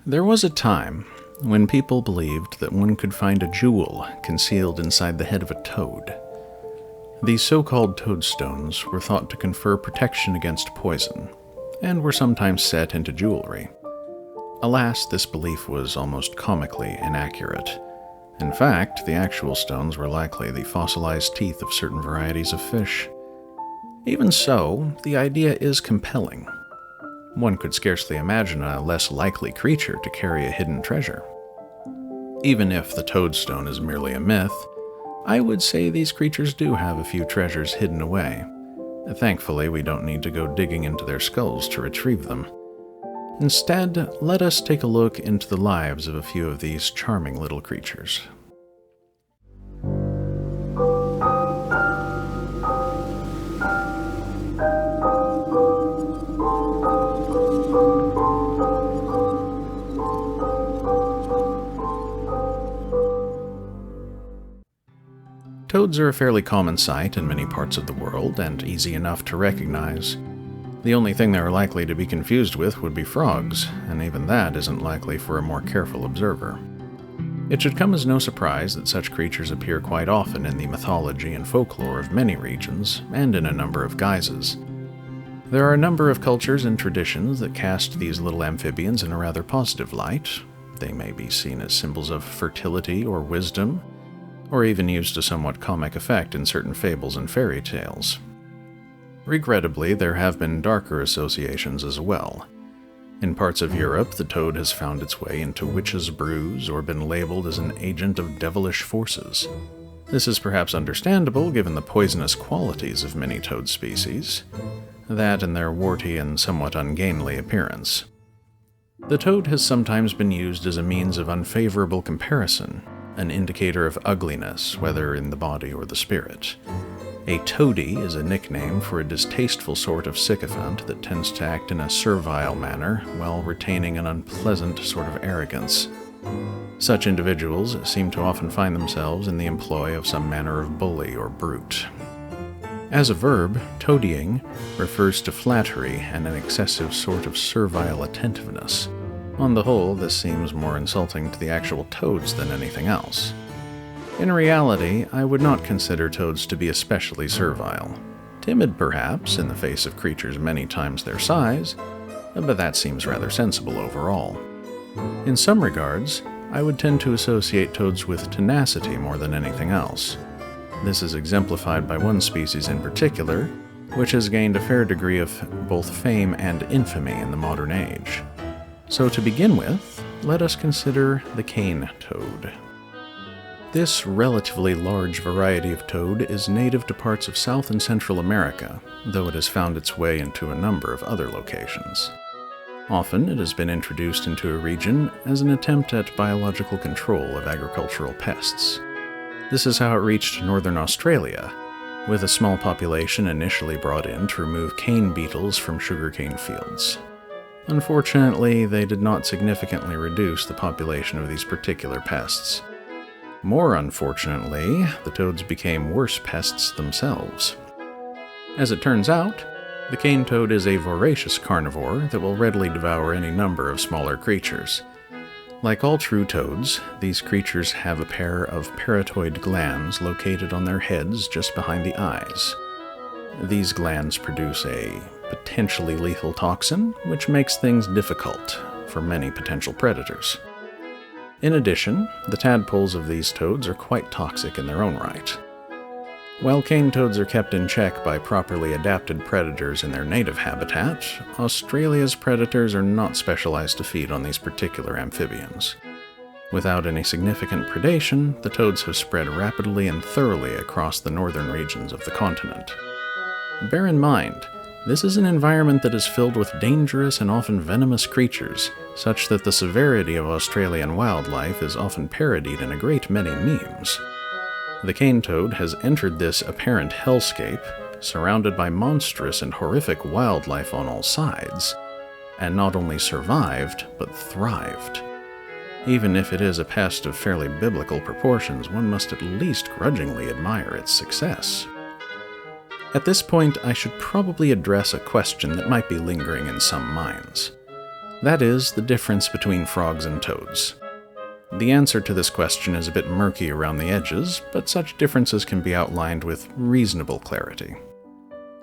There was a time when people believed that one could find a jewel concealed inside the head of a toad. These so-called toadstones were thought to confer protection against poison, and were sometimes set into jewelry. Alas, this belief was almost comically inaccurate. In fact, the actual stones were likely the fossilized teeth of certain varieties of fish. Even so, the idea is compelling. One could scarcely imagine a less likely creature to carry a hidden treasure. Even if the toadstone is merely a myth, I would say these creatures do have a few treasures hidden away. Thankfully, we don't need to go digging into their skulls to retrieve them. Instead, let us take a look into the lives of a few of these charming little creatures. Toads are a fairly common sight in many parts of the world, and easy enough to recognize. The only thing they are likely to be confused with would be frogs, and even that isn't likely for a more careful observer. It should come as no surprise that such creatures appear quite often in the mythology and folklore of many regions, and in a number of guises. There are a number of cultures and traditions that cast these little amphibians in a rather positive light. They may be seen as symbols of fertility or wisdom, or even used to somewhat comic effect in certain fables and fairy tales. Regrettably, there have been darker associations as well. In parts of Europe, the toad has found its way into witches' brews or been labeled as an agent of devilish forces. This is perhaps understandable given the poisonous qualities of many toad species, that and their warty and somewhat ungainly appearance. The toad has sometimes been used as a means of unfavorable comparison, an indicator of ugliness, whether in the body or the spirit. A toady is a nickname for a distasteful sort of sycophant that tends to act in a servile manner while retaining an unpleasant sort of arrogance. Such individuals seem to often find themselves in the employ of some manner of bully or brute. As a verb, toadying refers to flattery and an excessive sort of servile attentiveness. On the whole, this seems more insulting to the actual toads than anything else. In reality, I would not consider toads to be especially servile. Timid, perhaps, in the face of creatures many times their size, but that seems rather sensible overall. In some regards, I would tend to associate toads with tenacity more than anything else. This is exemplified by one species in particular, which has gained a fair degree of both fame and infamy in the modern age. So to begin with, let us consider the cane toad. This relatively large variety of toad is native to parts of South and Central America, though it has found its way into a number of other locations. Often it has been introduced into a region as an attempt at biological control of agricultural pests. This is how it reached northern Australia, with a small population initially brought in to remove cane beetles from sugarcane fields. Unfortunately, they did not significantly reduce the population of these particular pests. More unfortunately, the toads became worse pests themselves. As it turns out, the cane toad is a voracious carnivore that will readily devour any number of smaller creatures. Like all true toads, these creatures have a pair of parotoid glands located on their heads just behind the eyes. These glands produce a potentially lethal toxin, which makes things difficult for many potential predators. In addition, the tadpoles of these toads are quite toxic in their own right. While cane toads are kept in check by properly adapted predators in their native habitat, Australia's predators are not specialized to feed on these particular amphibians. Without any significant predation, the toads have spread rapidly and thoroughly across the northern regions of the continent. Bear in mind, this is an environment that is filled with dangerous and often venomous creatures, such that the severity of Australian wildlife is often parodied in a great many memes. The cane toad has entered this apparent hellscape, surrounded by monstrous and horrific wildlife on all sides, and not only survived, but thrived. Even if it is a pest of fairly biblical proportions, one must at least grudgingly admire its success. At this point, I should probably address a question that might be lingering in some minds. That is, the difference between frogs and toads. The answer to this question is a bit murky around the edges, but such differences can be outlined with reasonable clarity.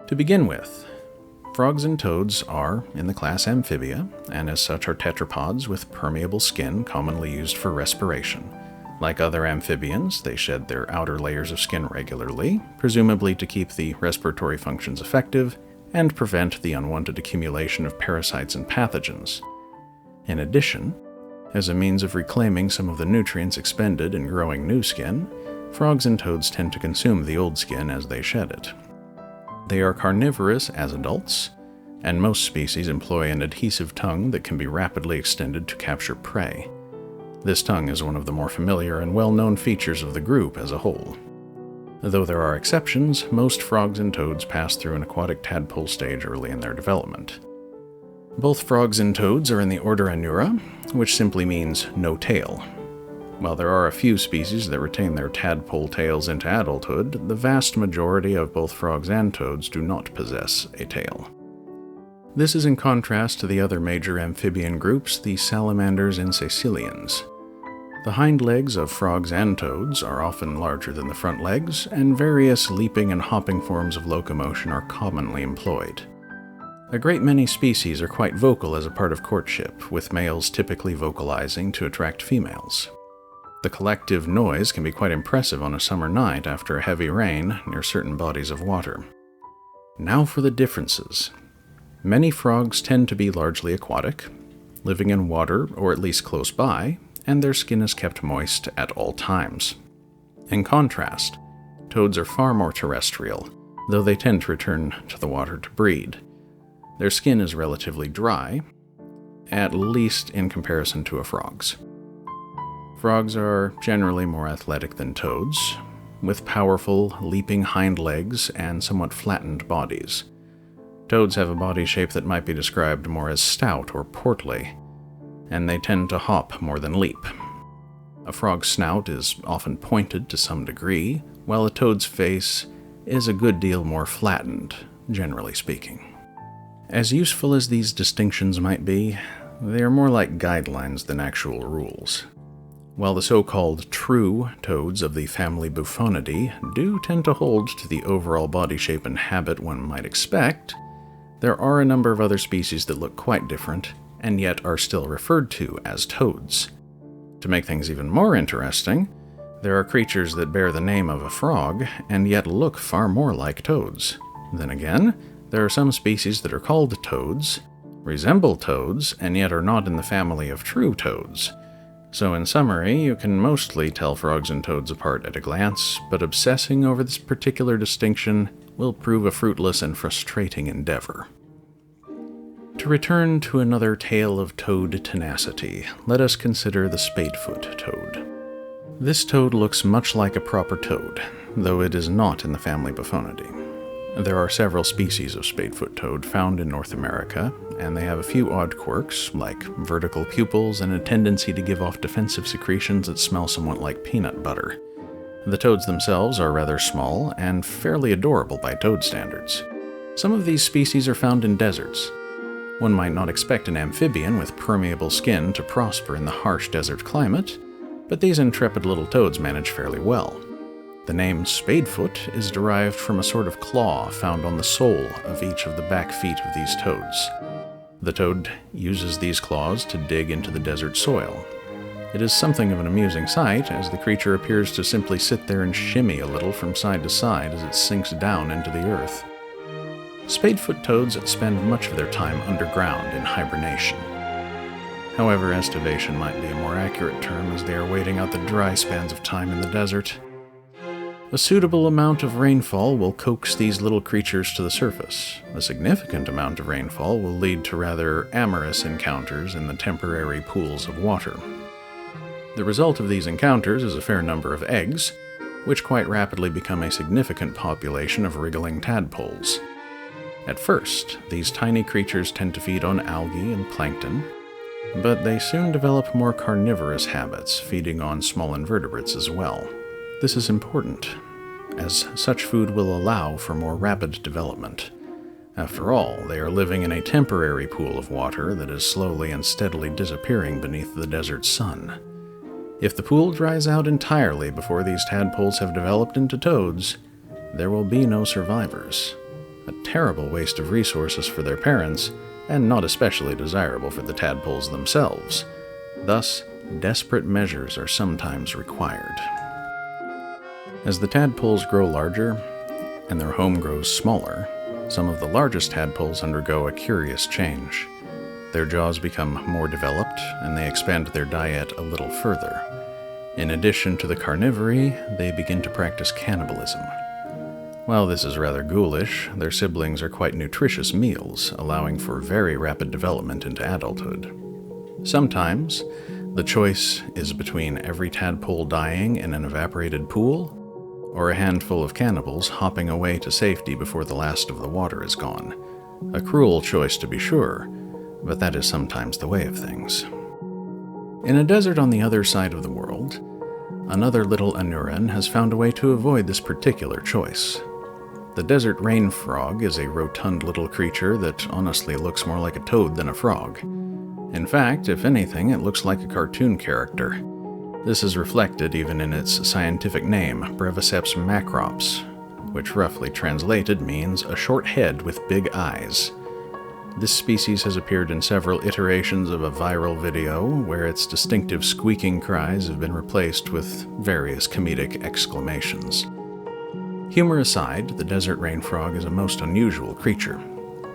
To begin with, frogs and toads are in the class Amphibia, and as such are tetrapods with permeable skin commonly used for respiration. Like other amphibians, they shed their outer layers of skin regularly, presumably to keep the respiratory functions effective and prevent the unwanted accumulation of parasites and pathogens. In addition, as a means of reclaiming some of the nutrients expended in growing new skin, frogs and toads tend to consume the old skin as they shed it. They are carnivorous as adults, and most species employ an adhesive tongue that can be rapidly extended to capture prey. This tongue is one of the more familiar and well-known features of the group as a whole. Though there are exceptions, most frogs and toads pass through an aquatic tadpole stage early in their development. Both frogs and toads are in the order Anura, which simply means no tail. While there are a few species that retain their tadpole tails into adulthood, the vast majority of both frogs and toads do not possess a tail. This is in contrast to the other major amphibian groups, the salamanders and caecilians. The hind legs of frogs and toads are often larger than the front legs, and various leaping and hopping forms of locomotion are commonly employed. A great many species are quite vocal as a part of courtship, with males typically vocalizing to attract females. The collective noise can be quite impressive on a summer night after a heavy rain near certain bodies of water. Now for the differences. Many frogs tend to be largely aquatic, living in water or at least close by, and their skin is kept moist at all times. In contrast, toads are far more terrestrial, though they tend to return to the water to breed. Their skin is relatively dry, at least in comparison to a frog's. Frogs are generally more athletic than toads, with powerful, leaping hind legs and somewhat flattened bodies. Toads have a body shape that might be described more as stout or portly, and they tend to hop more than leap. A frog's snout is often pointed to some degree, while a toad's face is a good deal more flattened, generally speaking. As useful as these distinctions might be, they are more like guidelines than actual rules. While the so-called true toads of the family Buffonidae do tend to hold to the overall body shape and habit one might expect, there are a number of other species that look quite different, and yet are still referred to as toads. To make things even more interesting, there are creatures that bear the name of a frog, and yet look far more like toads. Then again, there are some species that are called toads, resemble toads, and yet are not in the family of true toads. So in summary, you can mostly tell frogs and toads apart at a glance, but obsessing over this particular distinction will prove a fruitless and frustrating endeavor. To return to another tale of toad tenacity, let us consider the Spadefoot toad. This toad looks much like a proper toad, though it is not in the family Buffonidae. There are several species of Spadefoot toad found in North America, and they have a few odd quirks, like vertical pupils and a tendency to give off defensive secretions that smell somewhat like peanut butter. The toads themselves are rather small and fairly adorable by toad standards. Some of these species are found in deserts. One might not expect an amphibian with permeable skin to prosper in the harsh desert climate, but these intrepid little toads manage fairly well. The name Spadefoot is derived from a sort of claw found on the sole of each of the back feet of these toads. The toad uses these claws to dig into the desert soil. It is something of an amusing sight, as the creature appears to simply sit there and shimmy a little from side to side as it sinks down into the earth. Spadefoot toads spend much of their time underground in hibernation. However, estivation might be a more accurate term, as they are waiting out the dry spans of time in the desert. A suitable amount of rainfall will coax these little creatures to the surface. A significant amount of rainfall will lead to rather amorous encounters in the temporary pools of water. The result of these encounters is a fair number of eggs, which quite rapidly become a significant population of wriggling tadpoles. At first, these tiny creatures tend to feed on algae and plankton, but they soon develop more carnivorous habits, feeding on small invertebrates as well. This is important, as such food will allow for more rapid development. After all, they are living in a temporary pool of water that is slowly and steadily disappearing beneath the desert sun. If the pool dries out entirely before these tadpoles have developed into toads, there will be no survivors. A terrible waste of resources for their parents, and not especially desirable for the tadpoles themselves. Thus, desperate measures are sometimes required. As the tadpoles grow larger, and their home grows smaller, some of the largest tadpoles undergo a curious change. Their jaws become more developed, and they expand their diet a little further. In addition to the carnivory, they begin to practice cannibalism. While this is rather ghoulish, their siblings are quite nutritious meals, allowing for very rapid development into adulthood. Sometimes, the choice is between every tadpole dying in an evaporated pool, or a handful of cannibals hopping away to safety before the last of the water is gone. A cruel choice to be sure, but that is sometimes the way of things. In a desert on the other side of the world, another little Anuran has found a way to avoid this particular choice. The desert rain frog is a rotund little creature that honestly looks more like a toad than a frog. In fact, if anything, it looks like a cartoon character. This is reflected even in its scientific name, Breviceps macrops, which roughly translated means a short head with big eyes. This species has appeared in several iterations of a viral video where its distinctive squeaking cries have been replaced with various comedic exclamations. Humor aside, the desert rain frog is a most unusual creature.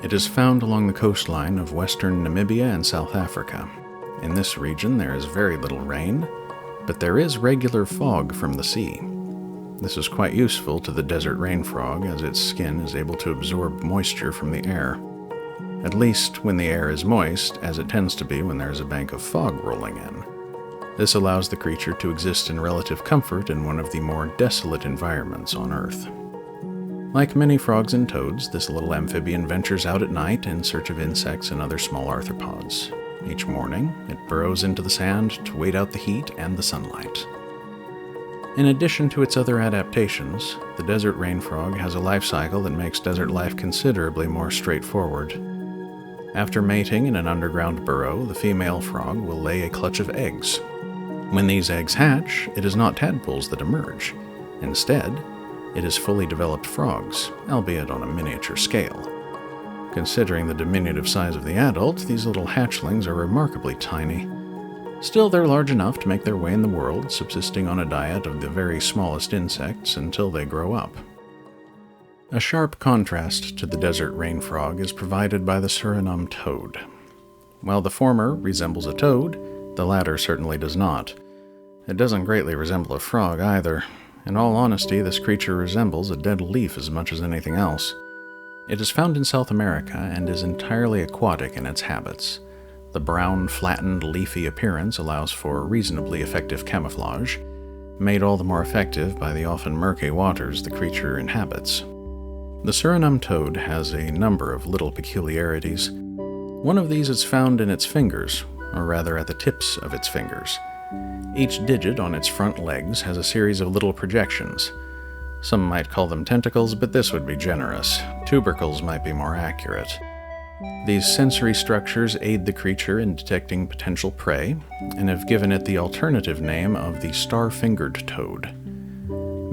It is found along the coastline of western Namibia and South Africa. In this region there is very little rain, but there is regular fog from the sea. This is quite useful to the desert rain frog as its skin is able to absorb moisture from the air. At least when the air is moist, as it tends to be when there is a bank of fog rolling in. This allows the creature to exist in relative comfort in one of the more desolate environments on Earth. Like many frogs and toads, this little amphibian ventures out at night in search of insects and other small arthropods. Each morning, it burrows into the sand to wait out the heat and the sunlight. In addition to its other adaptations, the desert rain frog has a life cycle that makes desert life considerably more straightforward. After mating in an underground burrow, the female frog will lay a clutch of eggs. When these eggs hatch, it is not tadpoles that emerge. Instead, it is fully developed frogs, albeit on a miniature scale. Considering the diminutive size of the adult, these little hatchlings are remarkably tiny. Still, they're large enough to make their way in the world, subsisting on a diet of the very smallest insects until they grow up. A sharp contrast to the desert rain frog is provided by the Suriname toad. While the former resembles a toad, the latter certainly does not. It doesn't greatly resemble a frog either. In all honesty, this creature resembles a dead leaf as much as anything else. It is found in South America and is entirely aquatic in its habits. The brown, flattened, leafy appearance allows for reasonably effective camouflage, made all the more effective by the often murky waters the creature inhabits. The Suriname toad has a number of little peculiarities. One of these is found in its fingers, or rather at the tips of its fingers. Each digit on its front legs has a series of little projections. Some might call them tentacles, but this would be generous. Tubercles might be more accurate. These sensory structures aid the creature in detecting potential prey, and have given it the alternative name of the star-fingered toad.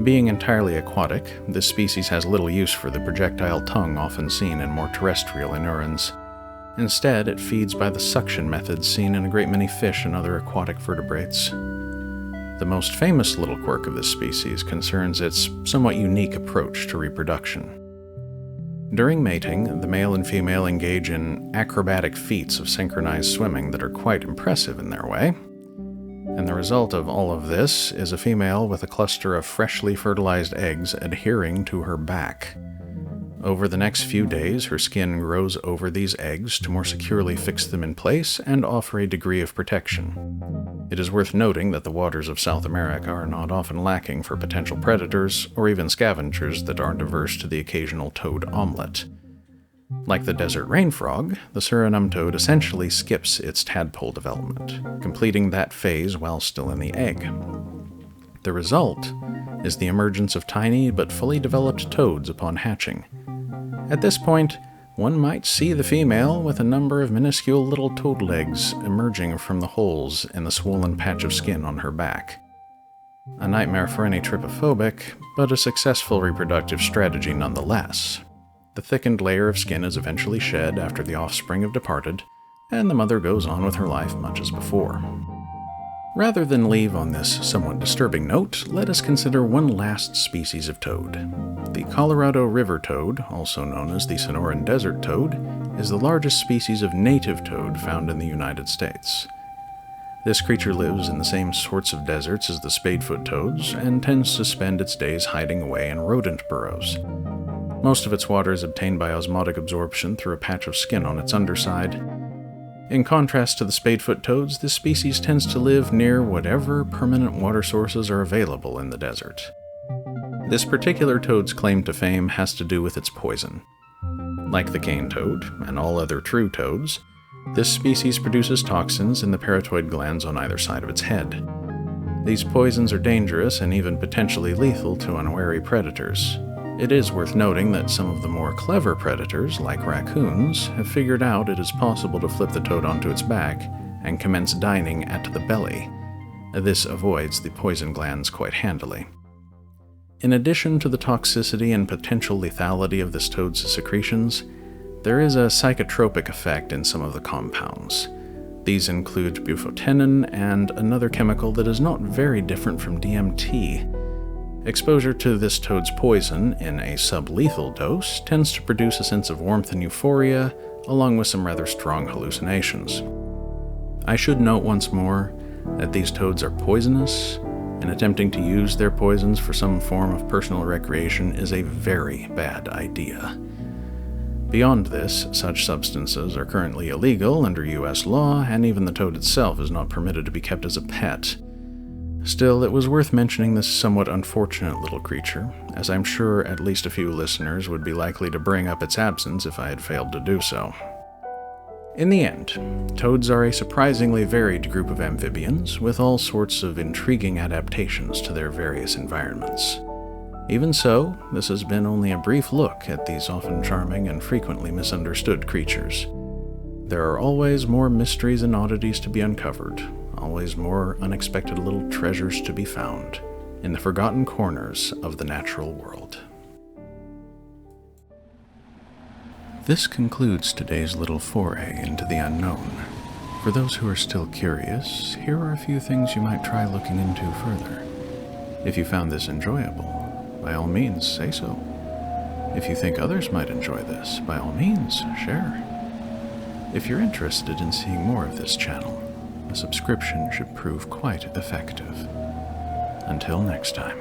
Being entirely aquatic, this species has little use for the projectile tongue often seen in more terrestrial Anurans. Instead, it feeds by the suction methods seen in a great many fish and other aquatic vertebrates. The most famous little quirk of this species concerns its somewhat unique approach to reproduction. During mating, the male and female engage in acrobatic feats of synchronized swimming that are quite impressive in their way. And the result of all of this is a female with a cluster of freshly fertilized eggs adhering to her back. Over the next few days, her skin grows over these eggs to more securely fix them in place and offer a degree of protection. It is worth noting that the waters of South America are not often lacking for potential predators or even scavengers that aren't averse to the occasional toad omelet. Like the desert rain frog, the Suriname toad essentially skips its tadpole development, completing that phase while still in the egg. The result is the emergence of tiny but fully developed toads upon hatching. At this point, one might see the female with a number of minuscule little toad legs emerging from the holes in the swollen patch of skin on her back. A nightmare for any trypophobic, but a successful reproductive strategy nonetheless. The thickened layer of skin is eventually shed after the offspring have departed, and the mother goes on with her life much as before. Rather than leave on this somewhat disturbing note, let us consider one last species of toad. The Colorado river toad, also known as the Sonoran desert toad, is the largest species of native toad found in the United States. This creature lives in the same sorts of deserts as the Spadefoot toads, and tends to spend its days hiding away in rodent burrows. Most of its water is obtained by osmotic absorption through a patch of skin on its underside. In contrast to the Spadefoot toads, this species tends to live near whatever permanent water sources are available in the desert. This particular toad's claim to fame has to do with its poison. Like the cane toad, and all other true toads, this species produces toxins in the parotoid glands on either side of its head. These poisons are dangerous and even potentially lethal to unwary predators. It is worth noting that some of the more clever predators, like raccoons, have figured out it is possible to flip the toad onto its back and commence dining at the belly. This avoids the poison glands quite handily. In addition to the toxicity and potential lethality of this toad's secretions, there is a psychotropic effect in some of the compounds. These include bufotenin and another chemical that is not very different from DMT. Exposure to this toad's poison in a sublethal dose tends to produce a sense of warmth and euphoria, along with some rather strong hallucinations. I should note once more that these toads are poisonous, and attempting to use their poisons for some form of personal recreation is a very bad idea. Beyond this, such substances are currently illegal under US law, and even the toad itself is not permitted to be kept as a pet. Still, it was worth mentioning this somewhat unfortunate little creature, as I'm sure at least a few listeners would be likely to bring up its absence if I had failed to do so. In the end, toads are a surprisingly varied group of amphibians, with all sorts of intriguing adaptations to their various environments. Even so, this has been only a brief look at these often charming and frequently misunderstood creatures. There are always more mysteries and oddities to be uncovered, always more unexpected little treasures to be found in the forgotten corners of the natural world. This concludes today's little foray into the unknown. For those who are still curious, here are a few things you might try looking into further. If you found this enjoyable, by all means say so. If you think others might enjoy this, by all means share. If you're interested in seeing more of this channel, a subscription should prove quite effective. Until next time.